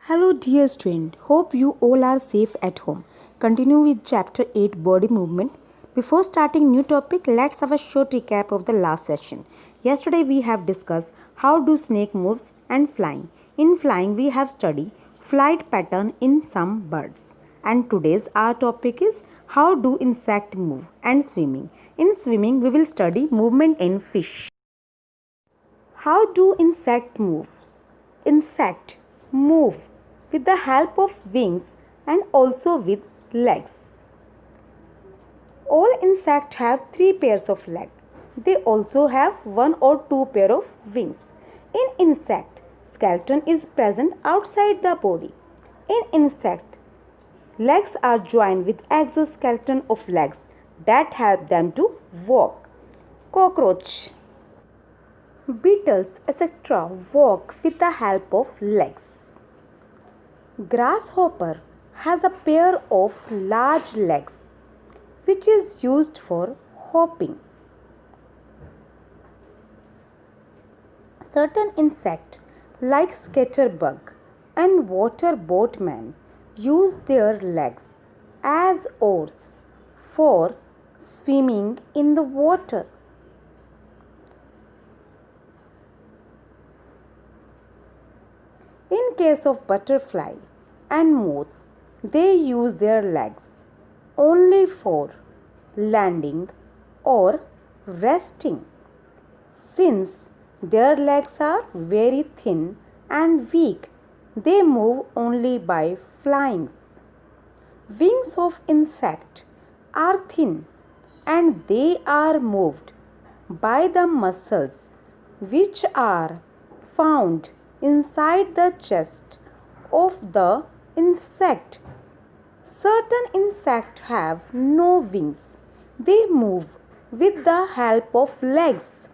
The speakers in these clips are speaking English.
Hello dear student, hope you all are safe at home. Continue with chapter 8 body movement. Before starting new topic, let's have a short recap of the last session. Yesterday we have discussed how do snake moves and flying. In flying we have studied flight pattern in some birds. And today's our topic is how do insect move and swimming. In swimming we will study movement in fish. How do insect move? Insect move with the help of wings and also with legs. All insects have 3 pairs of legs. They also have 1 or 2 pair of wings. In insect, skeleton is present outside the body. In insect, legs are joined with exoskeleton of legs that help them to walk. Cockroach, beetles, etc. walk with the help of legs. Grasshopper has a pair of large legs which is used for hopping. Certain insects like scatterbug and water boatmen use their legs as oars for swimming in the water. In case of butterfly and moth, they use their legs only for landing or resting. Since their legs are very thin and weak, they move only by flying. Wings of insect are thin and they are moved by the muscles which are found inside the chest of the insect. Certain insects have no wings. They move with the help of legs.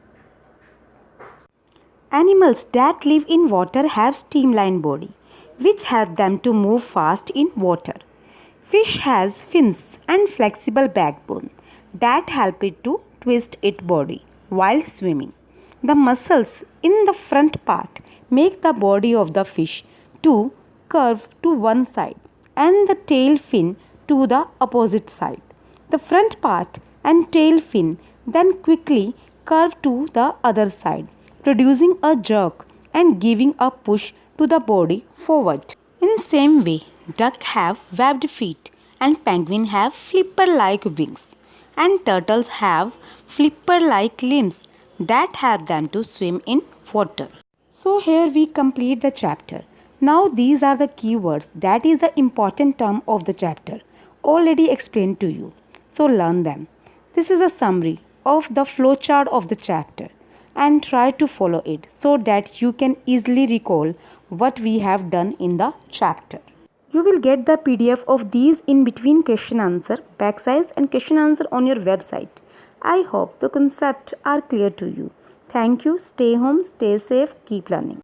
Animals that live in water have streamlined body, which help them to move fast in water. Fish has fins and flexible backbone that help it to twist its body while swimming. The muscles in the front part make the body of the fish to curve to one side and the tail fin to the opposite side. The front part and tail fin then quickly curve to the other side, producing a jerk and giving a push to the body forward. In same way, duck have webbed feet and penguin have flipper-like wings and turtles have flipper-like limbs that help them to swim in water. So here we complete the chapter. Now these are the keywords, that is the important term of the chapter, already explained to you. So learn them. This is a summary of the flowchart of the chapter and try to follow it so that you can easily recall what we have done in the chapter. You will get the PDF of these in between question answer, back size and question answer on your website. I hope the concepts are clear to you. Thank you. Stay home, stay safe, keep learning.